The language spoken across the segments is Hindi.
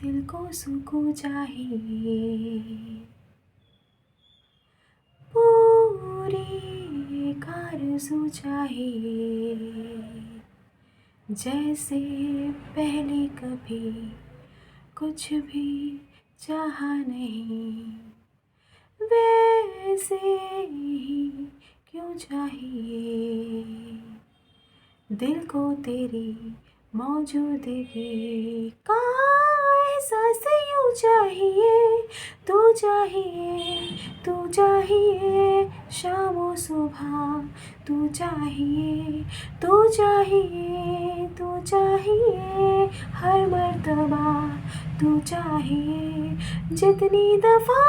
दिल को सुकून चाहिए, पूरी एक आरज़ू चाहिए, जैसे पहले कभी कुछ भी चाहा नहीं, वैसे ही क्यों चाहिए दिल को तेरी मौजूदगी का एहसास यूँ चाहिए। तू चाहिए शाम व सुबह, तू चाहिए हर मर्तबा, तू चाहिए जितनी दफ़ा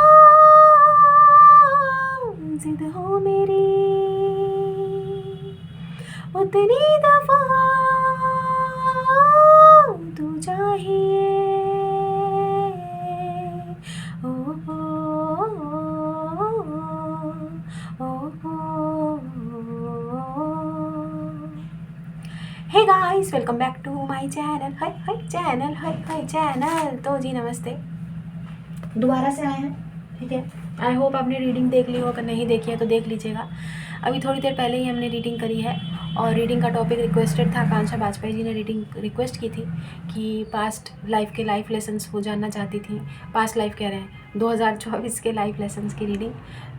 ज़िद हो मेरी, उतनी दफ़ा तू चाहिए। ओ ओ ओ hey guys, welcome back to my channel. Hi channel. तो जी नमस्ते, दोबारा से आए हैं, ठीक है। आई होप आपने रीडिंग देख ली हो, अगर नहीं देखी है तो देख लीजिएगा। अभी थोड़ी देर पहले ही हमने रीडिंग करी है और रीडिंग का टॉपिक रिक्वेस्टेड था। आकांक्षा बाजपेयी जी ने रीडिंग रिक्वेस्ट की थी कि पास्ट लाइफ के लाइफ लेसन्स वो जानना चाहती थी। पास्ट लाइफ कह रहे हैं, 2024 के लाइफ लेसन्स की रीडिंग।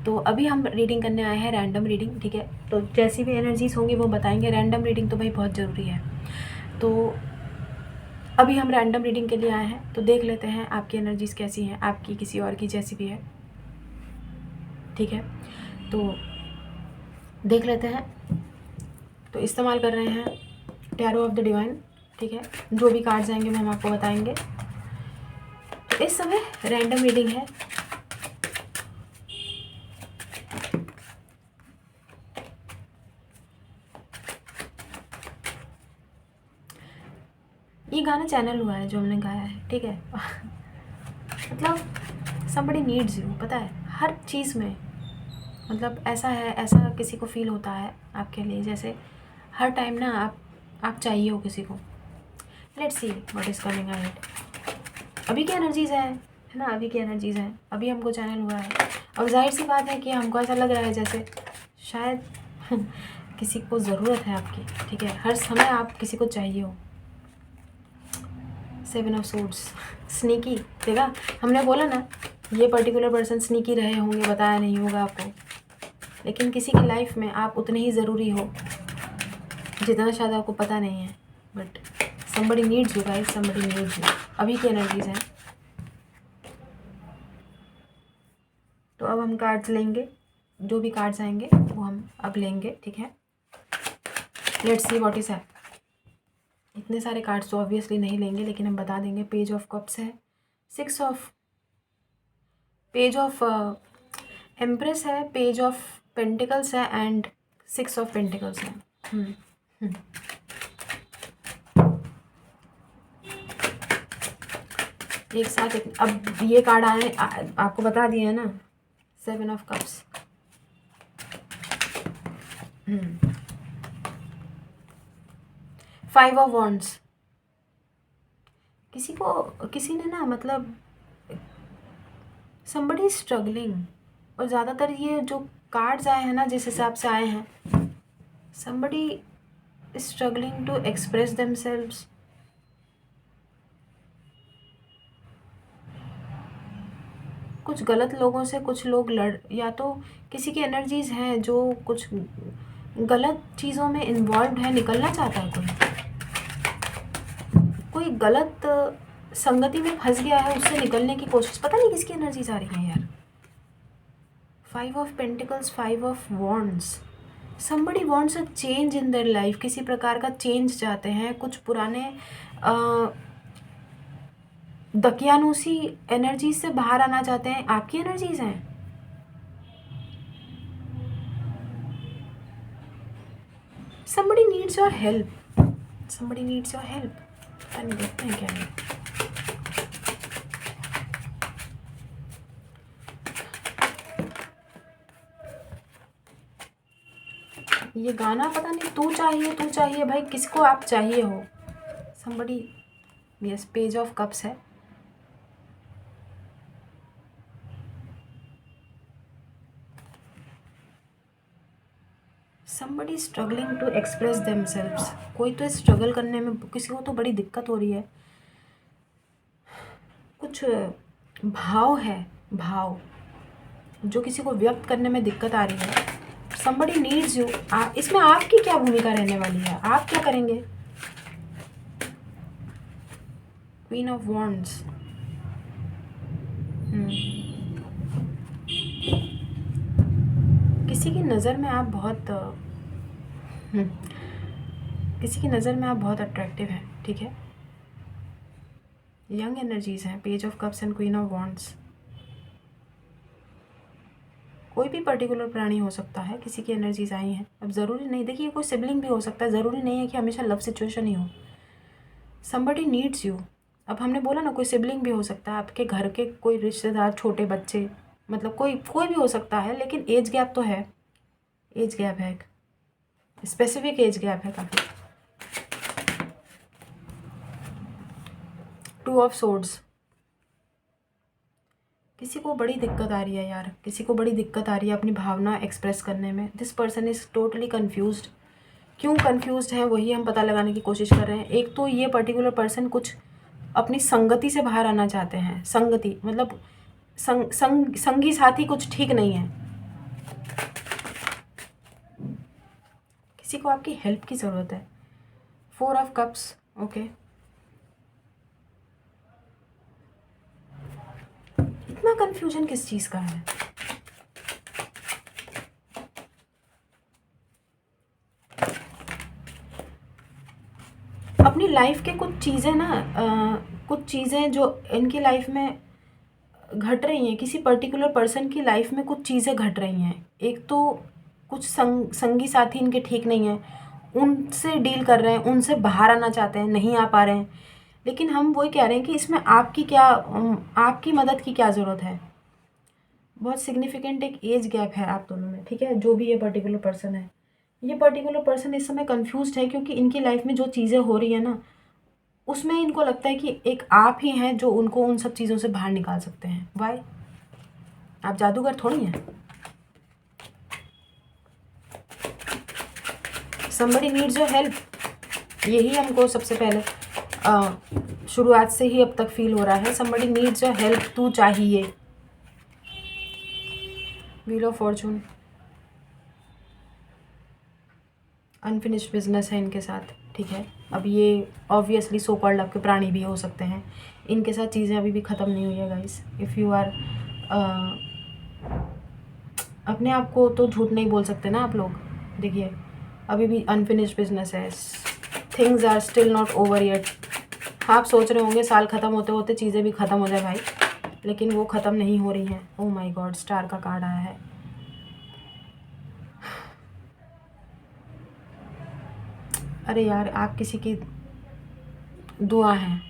तो अभी हम रीडिंग करने आए हैं, रैंडम रीडिंग, ठीक है। तो जैसी भी एनर्जीज़ होंगी वो बताएंगे। रैंडम रीडिंग तो भाई बहुत ज़रूरी है। तो अभी हम रैंडम रीडिंग के लिए आए हैं, तो देख लेते हैं आपकी एनर्जीज़ कैसी हैं, आपकी किसी और की जैसी भी है, ठीक है। तो देख लेते हैं। तो इस्तेमाल कर रहे हैं टैरो ऑफ द डिवाइन, ठीक है। जो भी कार्ड्स आएंगे वो हम आपको बताएंगे। तो इस समय रैंडम रीडिंग है। ये गाना चैनल हुआ है जो हमने गाया है, ठीक है। मतलब somebody needs you, पता है, हर चीज़ में। मतलब ऐसा है, ऐसा किसी को फील होता है आपके लिए, जैसे हर टाइम ना आप चाहिए हो किसी को। Let's see what is coming ahead. अभी की एनर्जीज़ है ना, अभी की एनर्जीज़ हैं, अभी हमको चैनल हुआ है। और जाहिर सी बात है कि हमको ऐसा लग रहा है जैसे शायद किसी को ज़रूरत है आपकी, ठीक है। हर समय आप किसी को चाहिए हो। 7 ऑफ सोर्ड्स, स्नीकी देखा, हमने बोला ना ये पर्टिकुलर पर्सन स्नीकी रहे होंगे, बताया नहीं होगा आपको, लेकिन किसी की लाइफ में आप उतने ही ज़रूरी हो जितना शायद आपको पता नहीं है। But somebody needs you guys, somebody needs you। अभी की एनर्जीज हैं। तो अब हम कार्ड्स लेंगे, जो भी कार्ड्स आएंगे वो हम अब लेंगे, ठीक है। लेट्स सी व्हाट इज है। इतने सारे कार्ड्स तो ऑब्वियसली नहीं लेंगे, लेकिन हम बता देंगे। पेज ऑफ कप्स है, पेज ऑफ एम्प्रेस है, पेज ऑफ पेंटिकल्स है एंड 6 ऑफ पेंटिकल्स है। एक साथ अब ये कार्ड आए, आपको बता दिए है ना। 7 ऑफ कप्स, 5 ऑफ वॉन्ड्स। किसी ने ना, मतलब somebody स्ट्रगलिंग। और ज़्यादातर ये जो कार्ड्स आए हैं ना, जिस हिसाब से आए हैं, somebody struggling to express themselves। कुछ गलत लोगों से कुछ लोग या तो किसी की एनर्जीज हैं जो कुछ गलत चीज़ों में इन्वॉल्व है, निकलना चाहता है कोई गलत संगति में फंस गया है, उससे निकलने की कोशिश। पता नहीं किसकी एनर्जीज आ रही हैं यार। 5 of pentacles, 5 of wands. somebody wants a change in their life, किसी प्रकार का चेंज चाहते हैं। कुछ पुराने दकियानूसी एनर्जीज से बाहर आना चाहते हैं। आपकी एनर्जीज हैं। somebody needs your help, somebody needs your help। देखते हैं क्या है। ये गाना पता नहीं, तू चाहिए भाई, किसको आप चाहिए हो। somebody, yes, page of cups है, somebody struggling to express themselves. कोई तो स्ट्रगल करने में, किसी को तो बड़ी दिक्कत हो रही है, कुछ भाव है, भाव जो किसी को व्यक्त करने में दिक्कत आ रही है. somebody needs you. इसमें आपकी क्या भूमिका रहने वाली है, आप क्या करेंगे? Queen of wands. किसी की नज़र में आप बहुत किसी की नज़र में आप बहुत अट्रैक्टिव हैं, ठीक है. यंग एनर्जीज हैं, page of cups and queen of wands. कोई भी पर्टिकुलर प्राणी हो सकता है, किसी की एनर्जीज आई हैं. अब ज़रूरी नहीं, देखिए कोई सिबलिंग भी हो सकता है, ज़रूरी नहीं है कि हमेशा लव सिचुएशन ही हो. Somebody needs you. अब हमने बोला ना, कोई सिबलिंग भी हो सकता है, आपके घर के कोई रिश्तेदार, छोटे बच्चे, मतलब कोई भी हो सकता है, लेकिन एज गैप तो है. एज गैप है, एक स्पेसिफिक एज गैप है काफ़ी. Two of swords. किसी को बड़ी दिक्कत आ रही है यार, किसी को बड़ी दिक्कत आ रही है अपनी भावना एक्सप्रेस करने में. This person is totally confused. क्यों कन्फ्यूज्ड है वही हम पता लगाने की कोशिश कर रहे हैं. एक तो ये पर्टिकुलर पर्सन कुछ अपनी संगति से बाहर आना चाहते हैं. संगति मतलब संगी साथी कुछ ठीक नहीं है. किसी को आपकी हेल्प की ज़रूरत है. 4 ऑफ कप्स. ओके, इतना कन्फ्यूजन किस चीज़ का है? अपनी लाइफ के कुछ चीज़ें ना, कुछ चीज़ें जो इनकी लाइफ में घट रही हैं, किसी पर्टिकुलर पर्सन की लाइफ में कुछ चीज़ें घट रही हैं. एक तो कुछ संगी साथी इनके ठीक नहीं हैं, उनसे डील कर रहे हैं, उनसे बाहर आना चाहते हैं, नहीं आ पा रहे हैं. लेकिन हम वही कह रहे हैं कि इसमें आपकी मदद की क्या ज़रूरत है. बहुत सिग्निफिकेंट एक एज गैप है आप दोनों में, ठीक है. जो भी ये पर्टिकुलर पर्सन है, ये पर्टिकुलर पर्सन इस समय कंफ्यूज्ड है, क्योंकि इनकी लाइफ में जो चीज़ें हो रही है ना, उसमें इनको लगता है कि एक आप ही हैं जो उनको उन सब चीज़ों से बाहर निकाल सकते हैं. वाई? आप जादूगर थोड़ी हैं. somebody needs your help. यही हमको सबसे पहले शुरुआत से ही अब तक फील हो रहा है. somebody needs your help. तू चाहिए. Wheel of Fortune. Unfinished business है इनके साथ, ठीक है. अब ये ऑब्वियसली सो कॉल्ड आपके प्राणी भी हो सकते हैं. इनके साथ चीज़ें अभी भी ख़त्म नहीं हुई है गाइस. इफ़ यू आर अपने आप को तो झूठ नहीं बोल सकते ना आप लोग. देखिए अभी भी अनफिनिश्ड बिजनेस है. Things are still not over yet. आप सोच रहे होंगे साल ख़त्म होते होते चीज़ें भी ख़त्म हो जाए भाई, लेकिन वो ख़त्म नहीं हो रही हैं. ओह माय गॉड, स्टार का कार्ड आया है. अरे यार, आप किसी की दुआ हैं,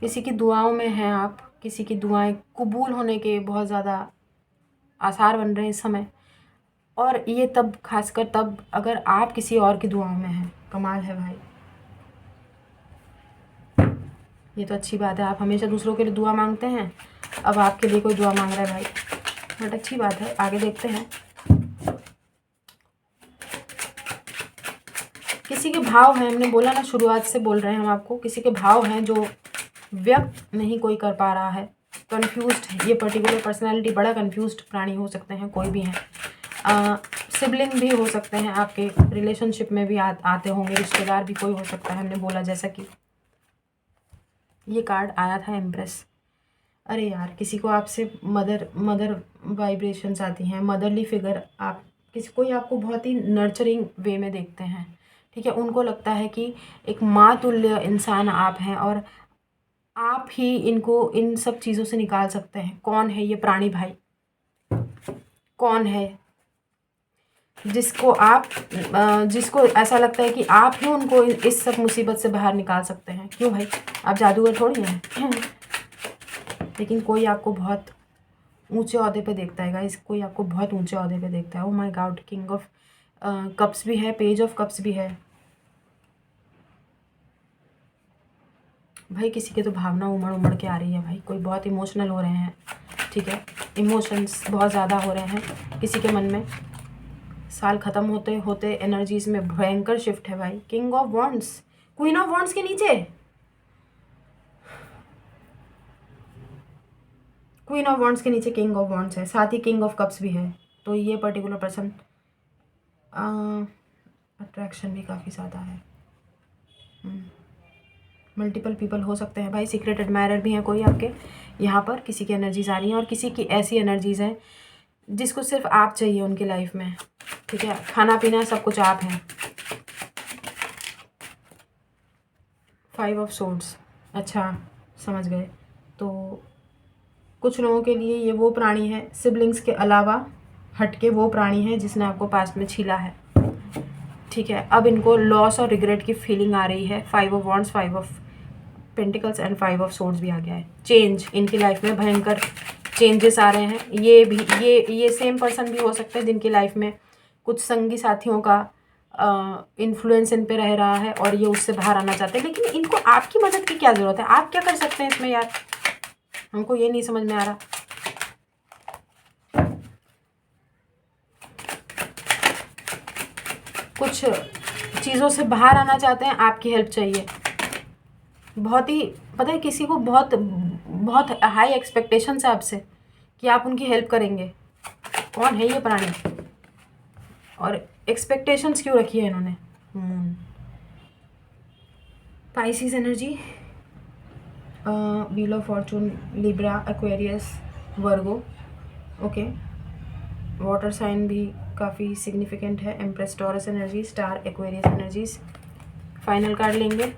किसी की दुआओं में हैं आप. किसी की दुआएं कबूल होने के बहुत ज़्यादा आसार बन रहे हैं इस समय. और ये तब, खासकर तब अगर आप किसी और की दुआओं में हैं. कमाल है भाई. ये तो अच्छी बात है. आप हमेशा दूसरों के लिए दुआ मांगते हैं, अब आपके लिए कोई दुआ मांग रहा है भाई. बट अच्छी बात है. आगे देखते हैं. किसी के भाव हैं, हमने बोला ना, शुरुआत से बोल रहे हैं हम आपको. किसी के भाव हैं जो व्यक्त नहीं कोई कर पा रहा है. कंफ्यूज्ड है ये पर्टिकुलर पर्सनालिटी. बड़ा कंफ्यूज्ड प्राणी हो सकते हैं, कोई भी हैं. सिबलिंग भी हो सकते हैं, आपके रिलेशनशिप में भी आते होंगे. रिश्तेदार भी कोई हो सकता है. हमने बोला जैसा कि ये कार्ड आया था एम्प्रेस. अरे यार, किसी को आपसे मदर वाइब्रेशंस आती हैं. मदरली फिगर, आप कोई आपको बहुत ही नर्चरिंग वे में देखते हैं, ठीक है. उनको लगता है कि एक माँ तुल्य इंसान आप हैं और आप ही इनको इन सब चीज़ों से निकाल सकते हैं. कौन है ये प्राणी भाई? कौन है जिसको ऐसा लगता है कि आप ही उनको इस सब मुसीबत से बाहर निकाल सकते हैं? क्यों भाई, आप जादूगर थोड़ी हैं. लेकिन कोई आपको बहुत ऊंचे ओहदे पे देखता है गाइस. कोई आपको बहुत ऊंचे ओहदे पे देखता है. Oh my God, king of cups भी है, पेज ऑफ कप्स भी है. भाई किसी के तो भावना उमड़ के आ रही है भाई. कोई बहुत इमोशनल हो रहे हैं, ठीक है. इमोशंस बहुत ज़्यादा हो रहे हैं किसी के मन में. साल ख़त्म होते होते एनर्जीज में भयंकर शिफ्ट है भाई। King of wands, queen of wands के नीचे क्वीन ऑफ वॉन्ड्स के नीचे किंग ऑफ वॉन्ड्स है, साथ ही किंग ऑफ कप्स भी है। तो ये पर्टिकुलर पर्सन अट्रैक्शन भी काफ़ी ज़्यादा है। मल्टीपल पीपल हो सकते हैं भाई, सीक्रेट एडमायरर भी हैं कोई आपके यहाँ पर। किसी की एनर्जीज आ रही हैं और किसी की ऐसी एनर्जीज हैं जिसको सिर्फ आप चाहिए उनकी लाइफ में, ठीक है। खाना पीना सब कुछ आप हैं। 5 ऑफ सोर्ड्स, अच्छा समझ गए। तो कुछ लोगों के लिए ये वो प्राणी है सिबलिंग्स के अलावा हटके, वो प्राणी है जिसने आपको पास्ट में छीला है, ठीक है। अब इनको लॉस और रिग्रेट की फीलिंग आ रही है। 5 of wands, 5 of pentacles and 5 of swords भी आ गया है। चेंज, इनकी लाइफ में भयंकर चेंजेस आ रहे हैं। ये भी ये सेम पर्सन भी हो सकते हैं जिनकी लाइफ में कुछ संगी साथियों का इन्फ्लुएंस इन पे रह रहा है और ये उससे बाहर आना चाहते हैं। लेकिन इनको आपकी मदद की क्या ज़रूरत है? आप क्या कर सकते हैं इसमें यार? हमको ये नहीं समझ में आ रहा। कुछ चीज़ों से बाहर आना चाहते हैं, आपकी हेल्प चाहिए। बहुत ही पता है किसी को बहुत बहुत हाई एक्सपेक्टेशंस है आपसे कि आप उनकी हेल्प करेंगे। कौन है ये प्राणी और एक्सपेक्टेशंस क्यों रखी है इन्होंने? Moon, Pisces energy, wheel of fortune, Libra, Aquarius, Virgo, okay. Water sign भी काफ़ी सिग्निफिकेंट है। Empress, Taurus energy, star, Aquarius energies. Final card लेंगे।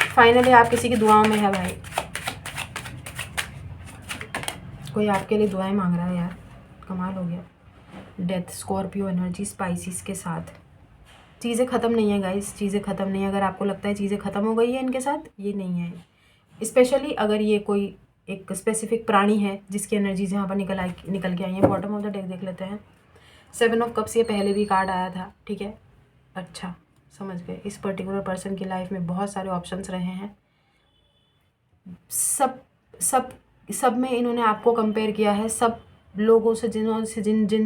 फाइनली आप किसी की दुआओं में है भाई, कोई आपके लिए दुआएं मांग रहा है यार, कमाल हो गया। डेथ, स्कॉर्पियो एनर्जी, स्पाइसिस के साथ। चीज़ें ख़त्म नहीं है गाइस, चीज़ें ख़त्म नहीं है। अगर आपको लगता है चीज़ें ख़त्म हो गई है इनके साथ, ये नहीं है। स्पेशली अगर ये कोई एक स्पेसिफिक प्राणी है जिसकी एनर्जीज यहाँ पर निकल के आई हैं। बॉटम ऑफ द डेक देख लेते हैं। 7 ऑफ कप्स, ये पहले भी कार्ड आया था, ठीक है। अच्छा समझ गए। इस पर्टिकुलर पर्सन की लाइफ में बहुत सारे ऑप्शंस रहे हैं। सब में इन्होंने आपको कंपेयर किया है। सब लोगों से जिन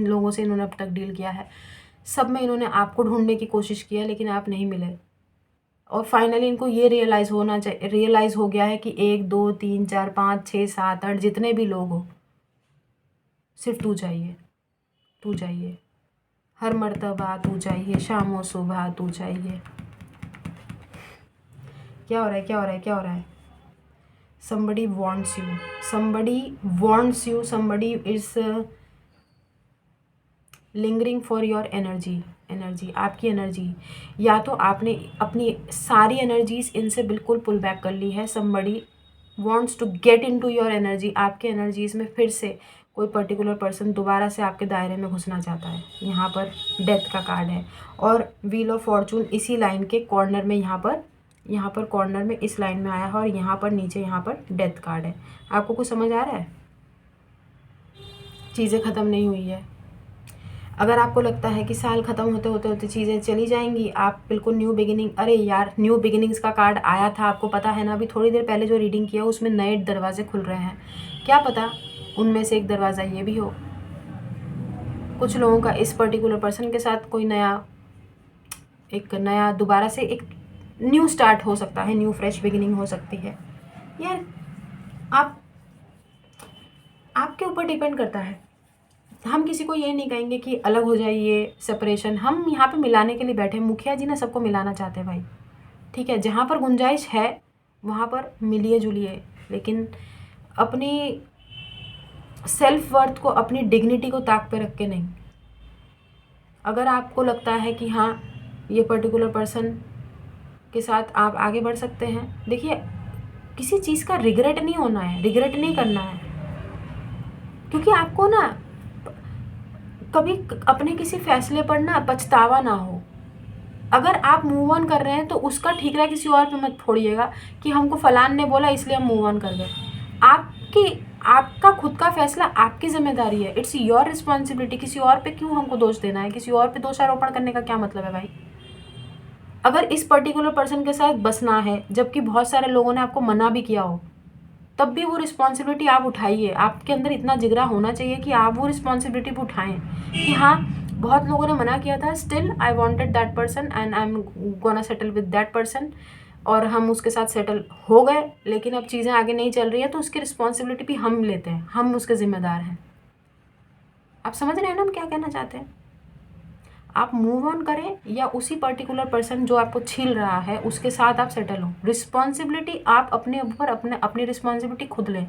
लोगों से इन्होंने अब तक डील किया है, सब में इन्होंने आपको ढूंढने की कोशिश की है, लेकिन आप नहीं मिले। और फाइनली इनको ये रियलाइज़ हो गया है कि 1 2 3 4 5 6 7 8 जितने भी लोग हो, सिर्फ तू चाहिए। हर मर्तबा तू चाहिए, शामो सुबह तू चाहिए। क्या हो रहा है? somebody wants you, somebody is lingering for your energy, आपकी एनर्जी। या तो आपने अपनी सारी एनर्जीज इनसे बिल्कुल पुल बैक कर ली है। somebody wants to get into your energy, आपके एनर्जीज में फिर से कोई पर्टिकुलर पर्सन दोबारा से आपके दायरे में घुसना चाहता है। यहाँ पर डेथ का कार्ड है और व्हील ऑफ फॉर्चून इसी लाइन के कॉर्नर में यहाँ पर कॉर्नर में इस लाइन में आया है और यहाँ पर नीचे यहाँ पर डेथ कार्ड है। आपको कुछ समझ आ रहा है? चीज़ें ख़त्म नहीं हुई है। अगर आपको लगता है कि साल ख़त्म होते चीज़ें चली जाएंगी, आप बिल्कुल न्यू बिगिनिंग, अरे यार न्यू बिगिनिंग्स का कार्ड आया था, आपको पता है ना। अभी थोड़ी देर पहले जो रीडिंग किया उसमें नए दरवाजे खुल रहे हैं। क्या पता उनमें से एक दरवाज़ा ये भी हो। कुछ लोगों का इस पर्टिकुलर पर्सन के साथ कोई नया दोबारा से एक न्यू स्टार्ट हो सकता है, न्यू फ्रेश बिगिनिंग हो सकती है। यार आपके ऊपर डिपेंड करता है। हम किसी को ये नहीं कहेंगे कि अलग हो जाइए, सेपरेशन। हम यहाँ पे मिलाने के लिए बैठे हैं। मुखिया जी ने सबको मिलाना चाहते हैं भाई, ठीक है। जहाँ पर गुंजाइश है वहाँ पर मिलिए जुलिए, लेकिन अपनी सेल्फ वर्थ को, अपनी डिग्निटी को ताक पे रख के नहीं। अगर आपको लगता है कि हाँ ये पर्टिकुलर पर्सन के साथ आप आगे बढ़ सकते हैं, देखिए किसी चीज़ का रिग्रेट नहीं होना है, रिग्रेट नहीं करना है। क्योंकि आपको ना कभी अपने किसी फैसले पर ना पछतावा ना हो। अगर आप मूव ऑन कर रहे हैं तो उसका ठीकरा किसी और पे मत फोड़िएगा कि हमको फलान ने बोला इसलिए हम मूव ऑन कर गए। आपका खुद का फैसला, आपकी जिम्मेदारी है। It's your responsibility. किसी और पे क्यों हमको दोष देना है? किसी और पे दोषारोपण करने का क्या मतलब है भाई? अगर इस पर्टिकुलर पर्सन के साथ बसना है, जबकि बहुत सारे लोगों ने आपको मना भी किया हो, तब भी वो रिस्पॉन्सिबिलिटी आप उठाइए। आपके अंदर इतना जिगरा होना चाहिए कि आप वो रिस्पॉन्सिबिलिटी भी उठाएं कि हाँ बहुत लोगों ने मना किया था, still I wanted that person and I am gonna settle with that person, और हम उसके साथ सेटल हो गए। लेकिन अब चीज़ें आगे नहीं चल रही है तो उसकी रिस्पॉन्सिबिलिटी भी हम लेते हैं, हम उसके ज़िम्मेदार हैं। आप समझ रहे हैं ना हम क्या कहना चाहते हैं? आप मूव ऑन करें या उसी पर्टिकुलर पर्सन जो आपको छील रहा है उसके साथ आप सेटल हो। रिस्पॉन्सिबिलिटी आप अपने ऊपर अपनी रिस्पॉन्सिबिलिटी खुद लें।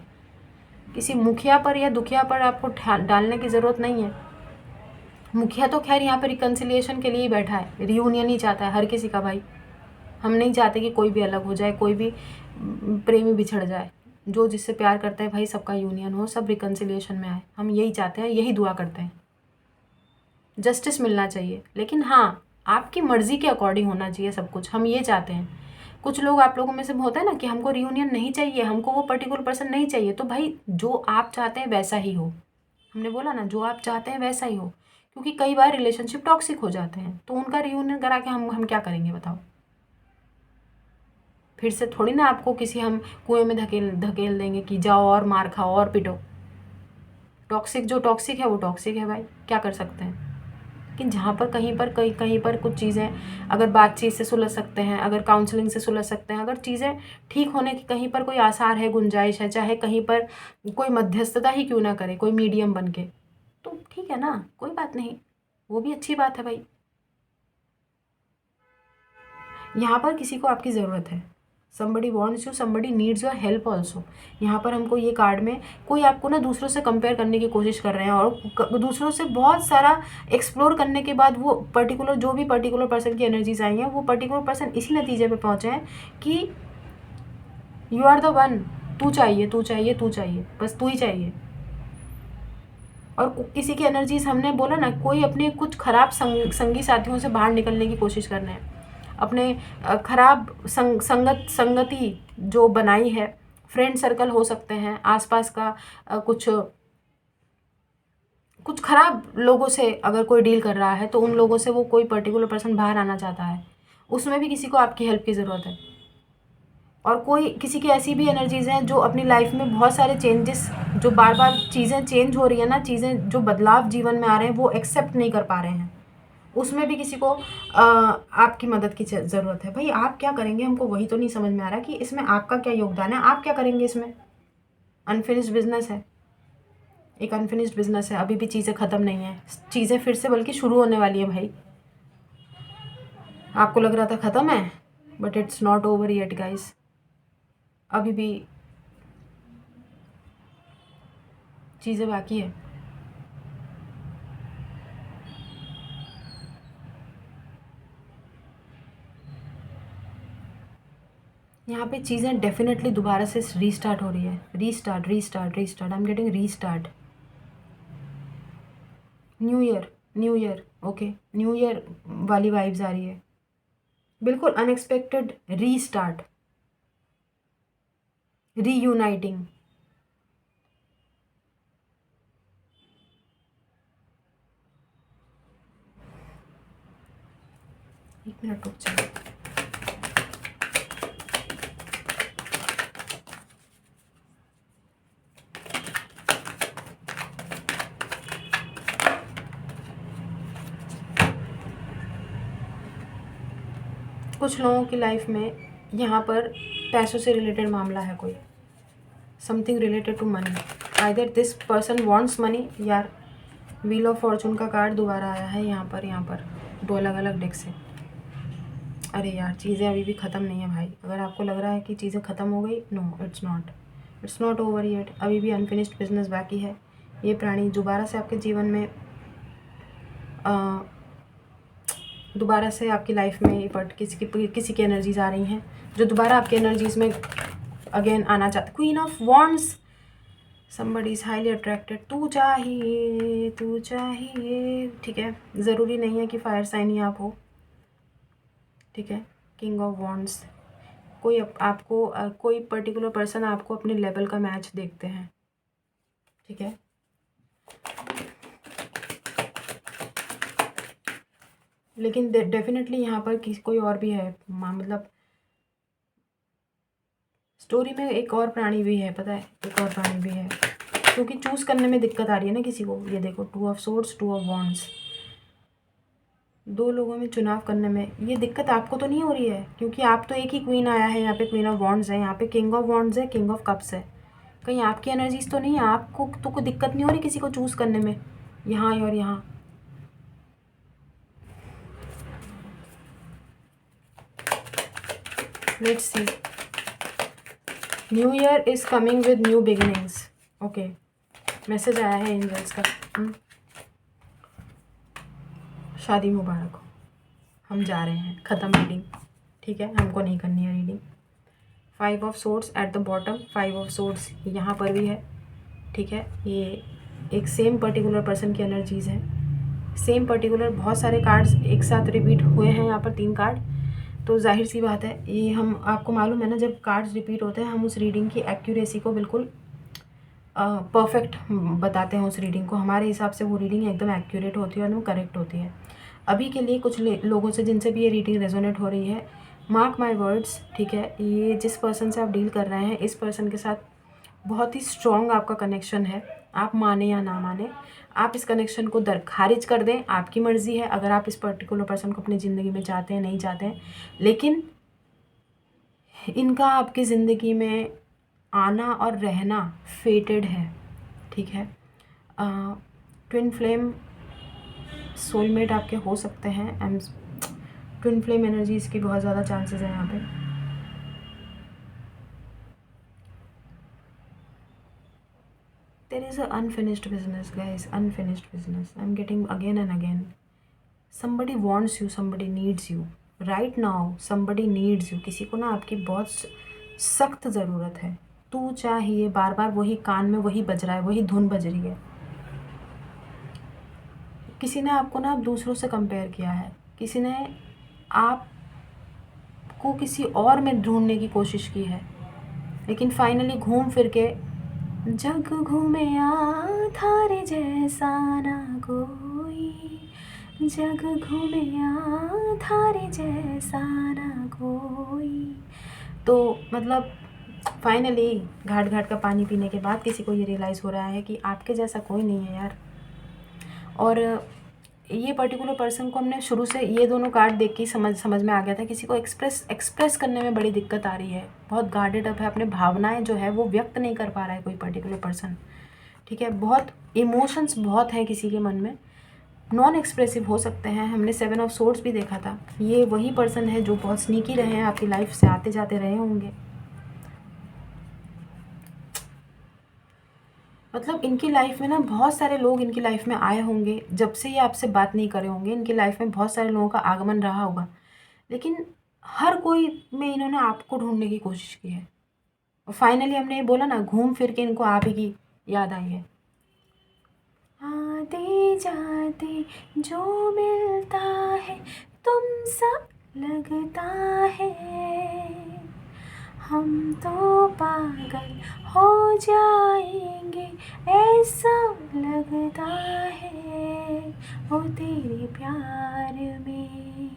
किसी मुखिया पर या दुखिया पर आपको डालने की ज़रूरत नहीं है। मुखिया तो खैर यहाँ पर रिकन्सिलिएशन के लिए ही बैठा है, रियूनियन ही चाहता है हर किसी का भाई। हम नहीं चाहते कि कोई भी अलग हो जाए, कोई भी प्रेमी बिछड़ जाए। जो जिससे प्यार करता है भाई सबका यूनियन हो, सब रिकन्सिलिएशन में आए, हम यही चाहते हैं, यही दुआ करते हैं। जस्टिस मिलना चाहिए, लेकिन हाँ आपकी मर्ज़ी के अकॉर्डिंग होना चाहिए सब कुछ, हम ये चाहते हैं। कुछ लोग आप लोगों में से होता है ना कि हमको रियूनियन नहीं चाहिए, हमको वो पर्टिकुलर पर्सन नहीं चाहिए, तो भाई जो आप चाहते हैं वैसा ही हो। हमने बोला ना, जो आप चाहते हैं वैसा ही हो, क्योंकि कई बार रिलेशनशिप टॉक्सिक हो जाते हैं, तो उनका रियूनियन करा के हम क्या करेंगे बताओ? फिर से थोड़ी ना आपको किसी हम कुएं में धकेल देंगे कि जाओ और मार खाओ और पिटो। टॉक्सिक जो टॉक्सिक है वो टॉक्सिक है भाई, क्या कर सकते हैं। लेकिन जहाँ पर कहीं पर कुछ चीज़ें अगर बातचीत से सुलझ सकते हैं, अगर काउंसलिंग से सुलझ सकते हैं, अगर चीज़ें ठीक होने की कहीं पर कोई आसार है, गुंजाइश है, चाहे कहीं पर कोई मध्यस्थता ही क्यों ना करे, कोई मीडियम बन के, तो ठीक है ना, कोई बात नहीं, वो भी अच्छी बात है भाई। यहाँ पर किसी को आपकी ज़रूरत है, somebody wants you, somebody needs your help also। यहाँ पर हमको ये कार्ड में कोई आपको ना दूसरों से कंपेयर करने की कोशिश कर रहे हैं, और दूसरों से बहुत सारा एक्सप्लोर करने के बाद वो पर्टिकुलर जो भी पर्टिकुलर पर्सन की एनर्जीज आई हैं, वो पर्टिकुलर पर्सन इसी नतीजे पे पहुँचे हैं कि यू आर द वन, तू चाहिए, तू चाहिए, तू चाहिए, बस तू ही चाहिए। और किसी की एनर्जीज, हमने बोला ना, कोई अपने कुछ खराब संगी साथियों से बाहर निकलने की कोशिश कर रहे हैं, अपने खराब संगति जो बनाई है, फ्रेंड सर्कल हो सकते हैं, आसपास का कुछ खराब लोगों से अगर कोई डील कर रहा है तो उन लोगों से वो कोई पर्टिकुलर पर्सन बाहर आना चाहता है, उसमें भी किसी को आपकी हेल्प की ज़रूरत है। और कोई किसी की ऐसी भी एनर्जीज़ हैं जो अपनी लाइफ में बहुत सारे चेंजेस, जो बार बार चीज़ें चेंज हो रही है ना, चीज़ें जो बदलाव जीवन में आ रहे हैं वो एक्सेप्ट नहीं कर पा रहे हैं, उसमें भी किसी को आपकी मदद की ज़रूरत है। भाई आप क्या करेंगे, हमको वही तो नहीं समझ में आ रहा कि इसमें आपका क्या योगदान है, आप क्या करेंगे इसमें? अनफिनिश्ड बिजनेस है, एक अनफिनिश्ड बिजनेस है, अभी भी चीज़ें ख़त्म नहीं है, चीज़ें फिर से बल्कि शुरू होने वाली है भाई। आपको लग रहा था ख़त्म है, but it's not over yet guys, अभी भी चीज़ें बाकी है। यहाँ पे चीज़ें डेफिनेटली दोबारा से रीस्टार्ट हो रही है, restart restart restart, I am getting restart. New year okay, new year वाली वाइब्स आ रही है, बिल्कुल अनएक्सपेक्टेड रीस्टार्ट, रीयूनाइटिंग। एक मिनट रुक जाए, कुछ लोगों की लाइफ में यहाँ पर पैसों से रिलेटेड मामला है, कोई something related to money, either this person wants money, यार व्हील ऑफ फॉर्चून का कार्ड दोबारा आया है यहाँ पर दो अलग अलग डेक से। अरे यार चीज़ें अभी भी ख़त्म नहीं है भाई, अगर आपको लग रहा है कि चीज़ें ख़त्म हो गई, no it's not over yet, अभी भी अनफिनिश्ड बिजनेस बाकी है। ये प्राणी दोबारा से आपके जीवन में दोबारा से आपकी लाइफ में ये किसी की एनर्जीज आ रही हैं जो दोबारा आपकी एनर्जीज में अगेन आना चाहते। Queen of wands, somebody is highly attracted, तू चाहिए, ठीक है, ज़रूरी नहीं है कि फायर साइन ही आप हो, ठीक है। किंग ऑफ वॉन्ड्स, कोई आपको कोई पर्टिकुलर पर्सन आपको अपने लेवल का मैच देखते हैं, ठीक है। लेकिन डेफिनेटली यहाँ पर कोई और भी है, मतलब स्टोरी में एक और प्राणी भी है, पता है, एक और प्राणी भी है, क्योंकि चूज़ करने में दिक्कत आ रही है ना किसी को। ये देखो, 2 ऑफ सोर्ड्स, 2 ऑफ वॉन्ड्स, दो लोगों में चुनाव करने में ये दिक्कत आपको तो नहीं हो रही है, क्योंकि आप तो एक ही क्वीन आया है यहाँ पे, क्वीन ऑफ वॉन्ड्स है, यहाँ पे किंग ऑफ वॉन्ड्स है, किंग ऑफ कप्स है। कहीं आपकी एनर्जीज तो नहीं है, आपको तो कोई दिक्कत नहीं हो रही किसी को चूज़ करने में यहाँ और यहाँ। Let's see, new year is coming with new beginnings. Okay, message आया है एंजल्स का। शादी मुबारक हो, हम जा रहे हैं, ख़त्म रीडिंग, ठीक है, हमको नहीं करनी है reading. 5 of swords at the bottom, 5 of swords यहाँ पर भी है, ठीक है। ये एक सेम पर्टिकुलर पर्सन की एनर्जीज़ हैं, सेम पर्टिकुलर बहुत सारे कार्ड्स एक साथ रिपीट हुए हैं यहाँ पर 3 कार्ड। तो जाहिर सी बात है, ये हम आपको मालूम है ना, जब कार्ड्स रिपीट होते हैं हम उस रीडिंग की एक्यूरेसी को बिल्कुल परफेक्ट बताते हैं। उस रीडिंग को हमारे हिसाब से वो रीडिंग एकदम एक्यूरेट होती है और वो करेक्ट होती है। अभी के लिए कुछ लोगों से जिनसे भी ये रीडिंग रेजोनेट हो रही है, मार्क माय वर्ड्स, ठीक है, ये जिस पर्सन से आप डील कर रहे हैं, इस पर्सन के साथ बहुत ही स्ट्रॉन्ग आपका कनेक्शन है। आप माने या ना माने, आप इस कनेक्शन को खारिज कर दें, आपकी मर्ज़ी है। अगर आप इस पर्टिकुलर पर्सन को अपनी ज़िंदगी में चाहते हैं, नहीं चाहते हैं, लेकिन इनका आपकी ज़िंदगी में आना और रहना फेटेड है, ठीक है। ट्विन फ्लेम सोलमेट आपके हो सकते हैं। ट्विन फ्लेम एनर्जीज़ की बहुत ज़्यादा चांसेस हैं यहाँ पे। There is a unfinished business, guys, unfinished business. I'm getting again and again. Somebody wants you, somebody needs you. Right now, somebody needs you. किसी को ना आपकी बहुत सख्त ज़रूरत है। तू चाहिए, बार बार वही कान में वही बज रहा है, वही धुन बज रही है। किसी ने आपको ना दूसरों से कंपेयर किया है, किसी ने आपको किसी और में ढूंढने की कोशिश की है, लेकिन फाइनली घूम फिर के जग घूमया थारे जैसा ना कोई, जग घूमया थारे जैसा ना कोई। तो मतलब फाइनली घाट घाट का पानी पीने के बाद किसी को ये रियलाइज़ हो रहा है कि आपके जैसा कोई नहीं है यार। और ये पर्टिकुलर पर्सन को हमने शुरू से ये दोनों कार्ड देख के समझ में आ गया था, किसी को एक्सप्रेस करने में बड़ी दिक्कत आ रही है, बहुत गार्डेड अप है, अपने भावनाएं जो है वो व्यक्त नहीं कर पा रहा है कोई पर्टिकुलर पर्सन, ठीक है। बहुत इमोशंस बहुत हैं किसी के मन में, नॉन एक्सप्रेसिव हो सकते हैं। हमने 7 ऑफ सोर्ड्स भी देखा था, ये वही पर्सन है जो बहुत स्नीकी रहे हैं, आपकी लाइफ से आते जाते रहे होंगे। मतलब इनकी लाइफ में ना बहुत सारे लोग इनकी लाइफ में आए होंगे, जब से ये आपसे बात नहीं करे होंगे इनकी लाइफ में बहुत सारे लोगों का आगमन रहा होगा, लेकिन हर कोई में इन्होंने आपको ढूंढने की कोशिश की है। और फाइनली हमने ये बोला ना, घूम फिर के इनको आप ही की याद आई है। आते जाते जो मिलता है तुमसा लगता है, हम तो पागल हो जाएंगे ऐसा लगता है, वो तेरे प्यार में,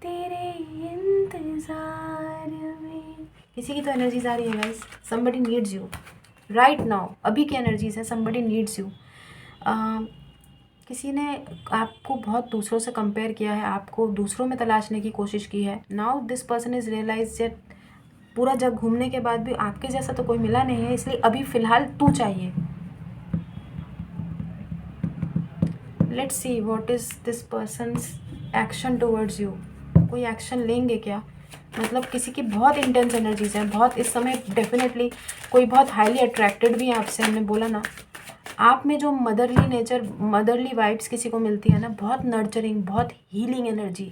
तेरे इंतज़ार में। किसी की तो एनर्जीज आ रही है guys, somebody needs you right now, अभी की एनर्जीज है, somebody needs you। किसी ने आपको बहुत दूसरों से कंपेयर किया है, आपको दूसरों में तलाशने की कोशिश की है। Now this person is realise that पूरा जग घूमने के बाद भी आपके जैसा तो कोई मिला नहीं है, इसलिए अभी फ़िलहाल तू चाहिए। Let's see what is this persons action towards you. कोई एक्शन लेंगे क्या? मतलब किसी की बहुत इंटेंस एनर्जीज हैं, बहुत इस समय डेफिनेटली कोई बहुत हाईली अट्रैक्टेड भी है आपसे। हमने बोला ना, आप में जो मदरली नेचर, मदरली वाइब्स किसी को मिलती है ना, बहुत नर्चरिंग, बहुत हीलिंग एनर्जी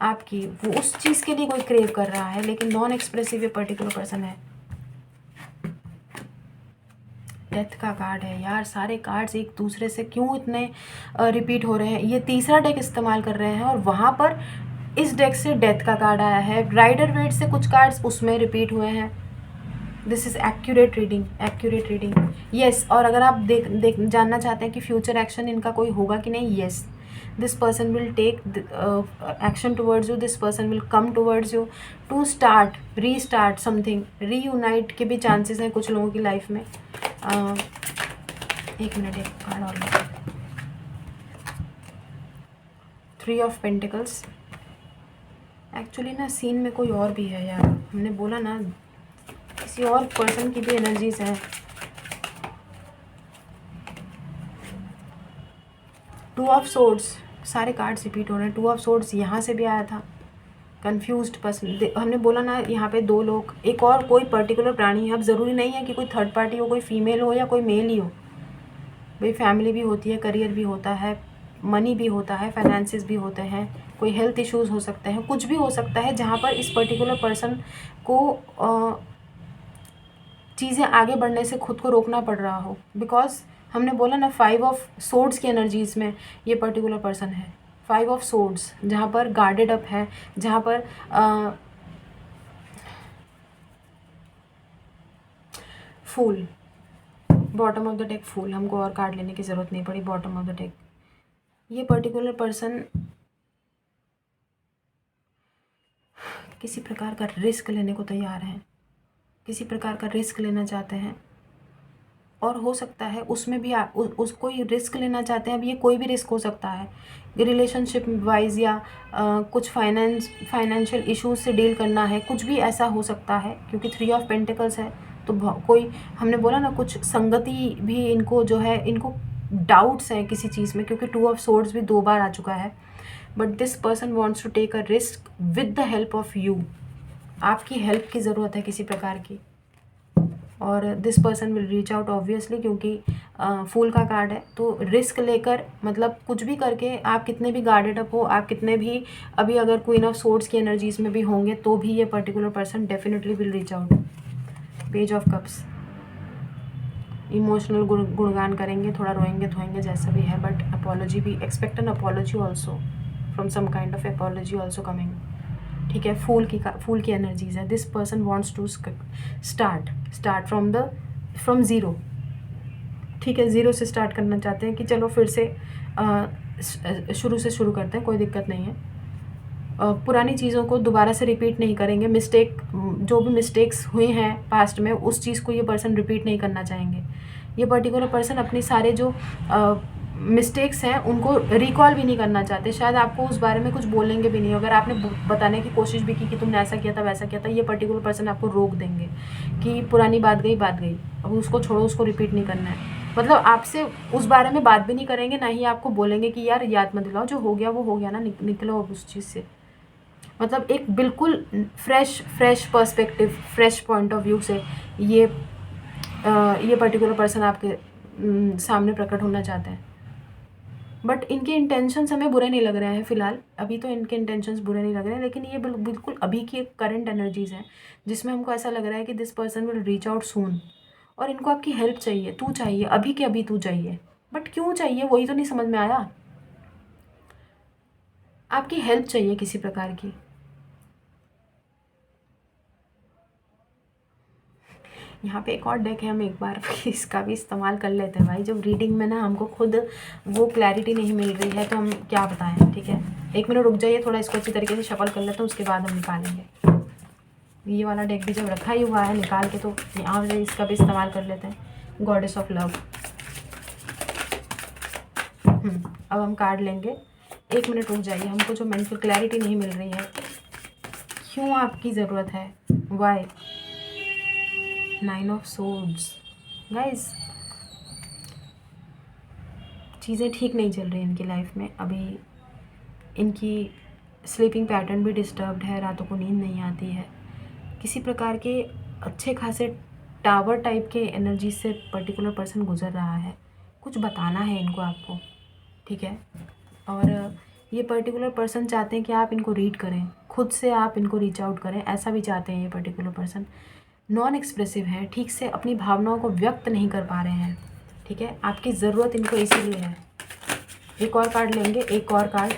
आपकी, वो उस चीज़ के लिए कोई क्रेव कर रहा है, लेकिन नॉन एक्सप्रेसिव ये पर्टिकुलर पर्सन है। डेथ का कार्ड है यार, सारे कार्ड्स एक दूसरे से क्यों इतने रिपीट हो रहे हैं? ये तीसरा डेक इस्तेमाल कर रहे हैं और वहाँ पर इस डेक से डेथ का कार्ड आया है, राइडर वेट से कुछ कार्ड्स उसमें रिपीट हुए हैं। This is accurate reading, accurate reading, yes. और अगर आप जानना चाहते हैं कि फ्यूचर एक्शन इनका कोई होगा कि नहीं, yes, this person will take action towards you, this person will come towards you to start, restart something, reunite के भी चांसेस हैं कुछ लोगों की लाइफ में। एक मिनट, एक कार्ड और। 3 ऑफ पेंटिकल्स। एक्चुअली ना सीन में कोई और भी है यार, हमने बोला ना किसी और पर्सन की भी एनर्जीज है। 2 ऑफ सोर्ड्स, सारे कार्ड्स रिपीट हो रहे हैं। 2 ऑफ सोर्ड्स यहाँ से भी आया था, कंफ्यूज्ड पर्सन। हमने बोला ना यहाँ पे 2 लोग, एक और कोई पर्टिकुलर प्राणी है। अब ज़रूरी नहीं है कि कोई थर्ड पार्टी हो, कोई फीमेल हो या कोई मेल ही हो। भाई फैमिली भी होती है, करियर भी होता है, मनी भी होता है, फाइनेंसिस भी होते हैं, कोई हेल्थ इश्यूज़ हो सकते हैं, कुछ भी हो सकता है जहाँ पर इस पर्टिकुलर पर्सन को चीज़ें आगे बढ़ने से खुद को रोकना पड़ रहा हो। बिकॉज हमने बोला ना 5 ऑफ सोर्ड्स की एनर्जीज में ये पर्टिकुलर पर्सन है। 5 ऑफ सोर्ड्स जहाँ पर गार्डेड अप है, जहाँ पर फूल, बॉटम ऑफ द डेक फूल। हमको और कार्ड लेने की ज़रूरत नहीं पड़ी, बॉटम ऑफ द डेक। ये पर्टिकुलर पर्सन किसी प्रकार का रिस्क लेने को तैयार है, किसी प्रकार का रिस्क लेना चाहते हैं। और हो सकता है उसमें भी उस कोई रिस्क लेना चाहते हैं। अब ये कोई भी रिस्क हो सकता है, रिलेशनशिप वाइज या कुछ फाइनेंशियल इश्यूज से डील करना है, कुछ भी ऐसा हो सकता है। क्योंकि 3 ऑफ पेंटिकल्स है तो कोई, हमने बोला ना कुछ संगति भी इनको जो है, इनको डाउट्स हैं किसी चीज़ में, क्योंकि 2 ऑफ सोर्ड्स भी 2 बार आ चुका है। But this person wants to take a risk with the help of you. आपकी हेल्प की ज़रूरत है किसी प्रकार की, और this person will reach out obviously, क्योंकि फूल का कार्ड है। तो रिस्क लेकर, मतलब कुछ भी करके, आप कितने भी गार्डेड अप हो, आप कितने भी अभी अगर क्वीन ऑफ सोर्ड्स की एनर्जीज में भी होंगे, तो भी ये particular person definitely will reach out. Page of cups, emotional गुणगान करेंगे, थोड़ा रोएंगे धोएंगे जैसा भी है, बट अपॉलॉजी भी, expect an apology also, from some kind of apology also coming. ठीक है, फूल की एनर्जीज है। This person wants to start from zero. ठीक है, ज़ीरो से स्टार्ट करना चाहते हैं कि चलो फिर से शुरू से शुरू करते हैं, कोई दिक्कत नहीं है। पुरानी चीज़ों को दोबारा से रिपीट नहीं करेंगे। जो भी मिस्टेक्स हुए हैं पास्ट में, उस चीज़ को ये पर्सन रिपीट नहीं करना चाहेंगे। ये पर्टिकुलर पर्सन अपनी सारे जो मिस्टेक्स हैं उनको रिकॉल भी नहीं करना चाहते। शायद आपको उस बारे में कुछ बोलेंगे भी नहीं। अगर आपने बताने की कोशिश भी की कि तुमने ऐसा किया था, वैसा किया था, ये पर्टिकुलर पर्सन आपको रोक देंगे कि पुरानी बात गई, अब उसको छोड़ो, उसको रिपीट नहीं करना है। मतलब आपसे उस बारे में बात भी नहीं करेंगे, ना ही आपको बोलेंगे कि यार याद मत दिलाओ, जो हो गया वो हो गया ना, निकलो अब उस चीज़ से। मतलब एक बिल्कुल fresh perspective, fresh point of view से ये पर्टिकुलर पर्सन आपके सामने प्रकट होना चाहते हैं। बट इनके इंटेंशंस हमें बुरे नहीं लग रहे हैं फ़िलहाल, अभी तो इनके इंटेंशंस बुरे नहीं लग रहे हैं। लेकिन ये बिल्कुल अभी की एक करंट एनर्जीज़ हैं जिसमें हमको ऐसा लग रहा है कि this person will reach out soon. और इनको आपकी हेल्प चाहिए, तू चाहिए, अभी के अभी तू चाहिए। बट क्यों चाहिए वही तो नहीं समझ में आया। आपकी हेल्प चाहिए किसी प्रकार की। यहाँ पे एक और डेक है, हम एक बार इसका भी इस्तेमाल कर लेते हैं भाई। जब रीडिंग में ना हमको खुद वो क्लैरिटी नहीं मिल रही है तो हम क्या बताएं। ठीक है, 1 मिनट रुक जाइए, थोड़ा इसको अच्छी तरीके से शफल कर लेते हैं, उसके बाद हम निकालेंगे। ये वाला डेक भी जब रखा ही हुआ है निकाल के, तो यहाँ से इसका भी इस्तेमाल कर लेते हैं। Goddess of love. अब हम कार्ड लेंगे। 1 मिनट रुक जाइए, हमको जो मेंटल क्लैरिटी नहीं मिल रही है, क्यों आपकी ज़रूरत है, वाई। 9 of swords. गाइस चीज़ें ठीक नहीं चल रही इनकी लाइफ में अभी। इनकी स्लीपिंग पैटर्न भी डिस्टर्ब्ड है, रातों को नींद नहीं आती है। किसी प्रकार के अच्छे खासे टावर टाइप के एनर्जी से पर्टिकुलर पर्सन गुजर रहा है। कुछ बताना है इनको आपको, ठीक है। और ये पर्टिकुलर पर्सन चाहते हैं कि आप इनको रीड करें, खुद से आप इनको रीच आउट करें, ऐसा भी चाहते हैं ये पर्टिकुलर पर्सन। नॉन एक्सप्रेसिव है, ठीक से अपनी भावनाओं को व्यक्त नहीं कर पा रहे हैं। ठीक है, आपकी ज़रूरत इनको इसीलिए है। एक और कार्ड लेंगे, एक और कार्ड।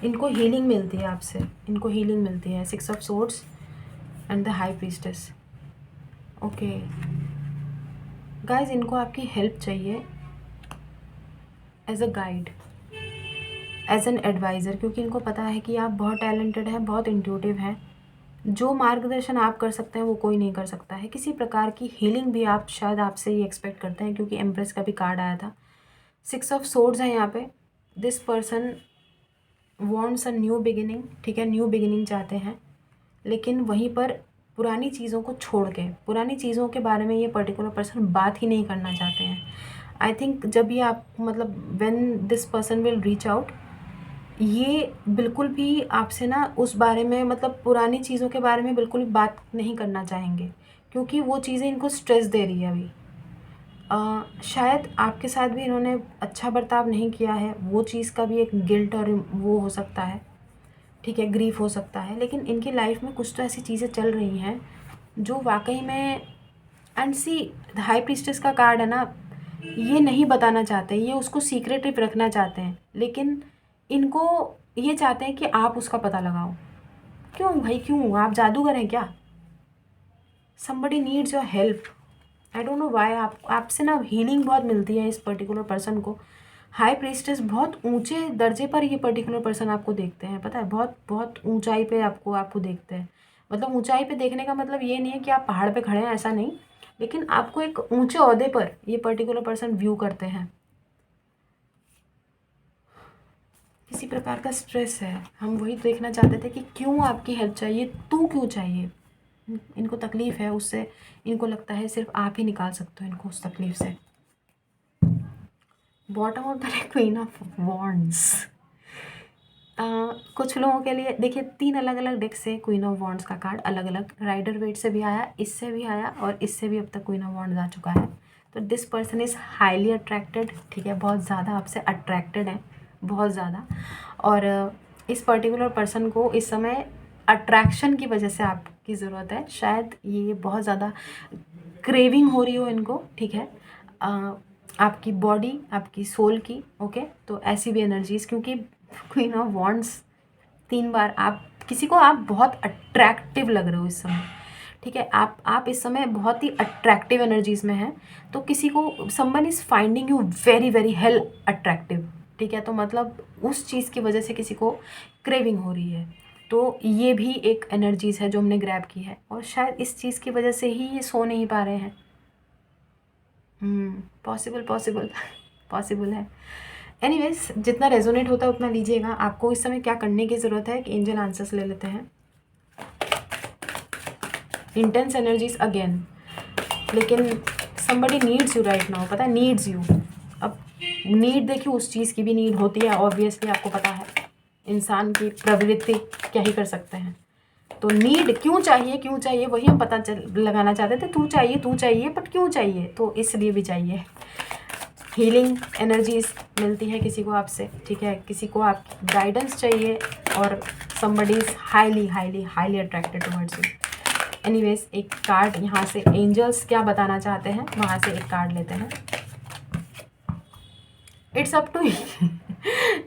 इनको हीलिंग मिलती है आपसे, इनको हीलिंग मिलती है। 6 of swords and the high priestess. Okay guys, इनको आपकी हेल्प चाहिए as a guide, as an advisor, क्योंकि इनको पता है कि आप बहुत टैलेंटेड हैं, बहुत इंट्यूटिव हैं, जो मार्गदर्शन आप कर सकते हैं वो कोई नहीं कर सकता है। किसी प्रकार की हीलिंग भी आप शायद आपसे ये एक्सपेक्ट करते हैं, क्योंकि एम्प्रेस का भी कार्ड आया था। 6 ऑफ सोर्ड्स है यहाँ पे। This person wants a new beginning, ठीक है, न्यू बिगिनिंग चाहते हैं, लेकिन वहीं पर पुरानी चीज़ों को छोड़ के, पुरानी चीज़ों के बारे में ये पर्टिकुलर पर्सन बात ही नहीं करना चाहते हैं। आई थिंक जब ये आप मतलब when this person will reach out, ये बिल्कुल भी आपसे ना उस बारे में मतलब पुरानी चीज़ों के बारे में बिल्कुल भी बात नहीं करना चाहेंगे, क्योंकि वो चीज़ें इनको स्ट्रेस दे रही है अभी। शायद आपके साथ भी इन्होंने अच्छा बर्ताव नहीं किया है, वो चीज़ का भी एक गिल्ट और वो हो सकता है, ठीक है, ग्रीफ हो सकता है। लेकिन इनकी लाइफ में कुछ तो ऐसी चीज़ें चल रही हैं जो वाकई में, एंड सी हाई प्रीस्टेस का कार्ड है ना, ये नहीं बताना चाहते, ये उसको सीक्रेटिव रखना चाहते हैं, लेकिन इनको ये चाहते हैं कि आप उसका पता लगाओ। क्यों भाई, क्यों? आप जादूगर हैं क्या? Somebody needs your help. I don't know why आपसे ना हीलिंग बहुत मिलती है इस पर्टिकुलर पर्सन को। हाई प्रीस्टेस बहुत ऊंचे दर्जे पर ये पर्टिकुलर पर्सन आपको देखते हैं, पता है, बहुत बहुत ऊंचाई पे आपको देखते हैं। मतलब ऊंचाई पे देखने का मतलब ये नहीं है कि आप पहाड़ पे खड़े हैं, ऐसा नहीं, लेकिन आपको एक ऊंचे ओहदे पर ये पर्टिकुलर पर्सन व्यू करते हैं। किसी प्रकार का स्ट्रेस है, हम वही देखना चाहते थे कि क्यों आपकी हेल्प चाहिए, तू क्यों चाहिए। इनको तकलीफ़ है उससे, इनको लगता है सिर्फ आप ही निकाल सकते हो इनको उस तकलीफ़ से। Bottom of the queen of wands. कुछ लोगों के लिए देखिए 3 अलग अलग डेक से क्वीन ऑफ वॉन्ड्स का कार्ड अलग अलग, राइडर वेट से भी आया, इससे भी आया, और इससे भी अब तक क्वीन ऑफ वॉन्ड्स आ चुका है। तो this person is highly attracted, ठीक है, बहुत ज़्यादा आपसे अट्रैक्टेड है, बहुत ज़्यादा। और इस पर्टिकुलर पर्सन को इस समय अट्रैक्शन की वजह से आपकी ज़रूरत है। शायद ये बहुत ज़्यादा क्रेविंग हो रही हो इनको, ठीक है, आपकी बॉडी, आपकी सोल की, ओके। तो ऐसी भी एनर्जीज, क्योंकि क्वीन ऑफ वॉन्ड्स 3 बार आप किसी को, आप बहुत अट्रैक्टिव लग रहे हो इस समय, ठीक है, आप इस समय बहुत ही अट्रैक्टिव एनर्जीज़ में हैं। तो किसी को, someone is finding you very very hello attractive, ठीक है, तो मतलब उस चीज़ की वजह से किसी को क्रेविंग हो रही है। तो ये भी एक एनर्जीज़ है जो हमने ग्रैब की है, और शायद इस चीज़ की वजह से ही ये सो नहीं पा रहे हैं। पॉसिबल पॉसिबल पॉसिबल है। एनीवेज, जितना रेजोनेट होता है उतना लीजिएगा। आपको इस समय क्या करने की ज़रूरत है कि एंजल आंसर्स ले लेते हैं। इंटेंस एनर्जीज अगेन, लेकिन somebody needs you right now, पता है, नीड्स यू। अब नीड देखिए, उस चीज़ की भी नीड होती है ऑब्वियसली, आपको पता है इंसान की प्रवृत्ति, क्या ही कर सकते हैं। तो नीड क्यों चाहिए वही हम पता लगाना चाहते थे। तू चाहिए बट क्यों चाहिए, तो इसलिए भी चाहिए। हीलिंग एनर्जीज मिलती है किसी को आपसे, ठीक है, किसी को आप गाइडेंस चाहिए, और somebody is highly highly highly attracted towards you. Anyways, एक कार्ड यहाँ से एंजल्स क्या बताना चाहते हैं, वहाँ से एक कार्ड लेते हैं। It's up to you.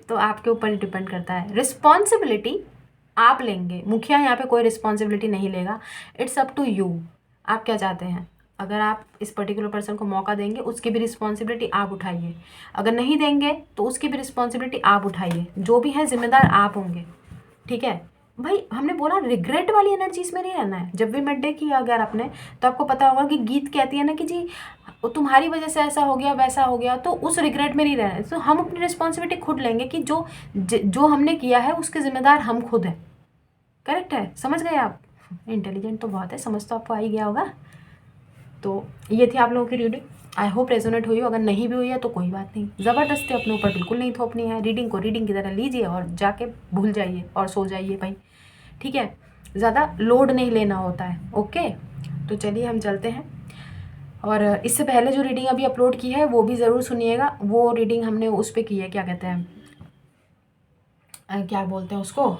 तो आपके ऊपर डिपेंड करता है। रिस्पॉन्सिबिलिटी आप लेंगे, मुखिया यहाँ पे कोई रिस्पॉन्सिबिलिटी नहीं लेगा। इट्स अप टू यू, आप क्या चाहते हैं। अगर आप इस पर्टिकुलर पर्सन को मौका देंगे, उसकी भी रिस्पॉन्सिबिलिटी आप उठाइए। अगर नहीं देंगे तो उसकी भी रिस्पॉन्सिबिलिटी आप उठाइए। जो भी है जिम्मेदार आप होंगे, ठीक है भाई। हमने बोला रिग्रेट वाली एनर्जीज में नहीं रहना है। जब भी मिड डे किया अगर आपने, तो आपको पता होगा कि गीत कहती है ना कि जी तुम्हारी वजह से ऐसा हो गया वैसा हो गया, तो उस रिग्रेट में नहीं रहना है। तो हम अपनी रिस्पॉन्सिबिलिटी खुद लेंगे कि जो हमने किया है उसके जिम्मेदार हम खुद हैं। करेक्ट है, समझ गए आप। इंटेलिजेंट तो बहुत है, समझ तो आपको आ ही गया होगा। तो ये थी आप लोगों की रीडिंग। आई होप रेजोनेट हुई हो। अगर नहीं भी हुई है तो कोई बात नहीं, ज़बरदस्ती अपने ऊपर बिल्कुल नहीं थोपनी है। रीडिंग को रीडिंग की तरह लीजिए और जाके भूल जाइए और सो जाइए भाई, ठीक है। ज़्यादा लोड नहीं लेना होता है, ओके। तो चलिए हम चलते हैं। और इससे पहले जो रीडिंग अभी अपलोड की है वो भी ज़रूर सुनिएगा। वो रीडिंग हमने उस पर की है, क्या कहते हैं, क्या बोलते हैं उसको,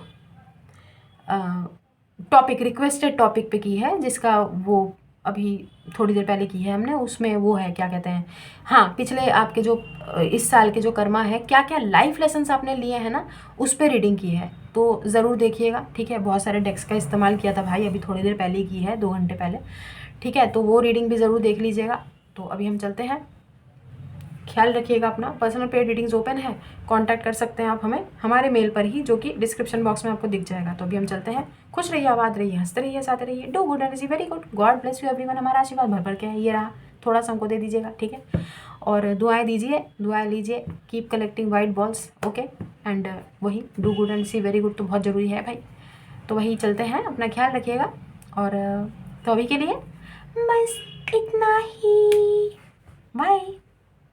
टॉपिक, रिक्वेस्टेड टॉपिक पे की है, जिसका वो अभी थोड़ी देर पहले की है हमने। उसमें वो है, क्या कहते हैं, हाँ, पिछले आपके जो इस साल के जो कर्मा है, क्या क्या लाइफ लेसन्स आपने लिए हैं ना, उस पर रीडिंग की है। तो ज़रूर देखिएगा, ठीक है। बहुत सारे डेक्स का इस्तेमाल किया था भाई, अभी थोड़ी देर पहले की है, 2 घंटे पहले, ठीक है। तो वो रीडिंग भी ज़रूर देख लीजिएगा। तो अभी हम चलते हैं। ख्याल रखिएगा अपना। पर्सनल पेड रीडिंग्स ओपन है, कांटेक्ट कर सकते हैं आप हमें हमारे मेल पर ही, जो कि डिस्क्रिप्शन बॉक्स में आपको दिख जाएगा। तो अभी हम चलते हैं। खुश रहिए, आबाद रहिए, हंसते रहिए, साथ रहिए। Do good and see very good. God bless you everyone. हमारा आशीर्वाद भर भर के है, ये रहा, थोड़ा सा हमको दे दीजिएगा, ठीक है। और दुआएं दीजिए, दुआएं लीजिए। Keep collecting white balls, okay. And वही do good and see very good तो बहुत ज़रूरी है भाई। तो वही चलते हैं, अपना ख्याल रखिएगा। और तो अभी के लिए बस इतना ही, बाय।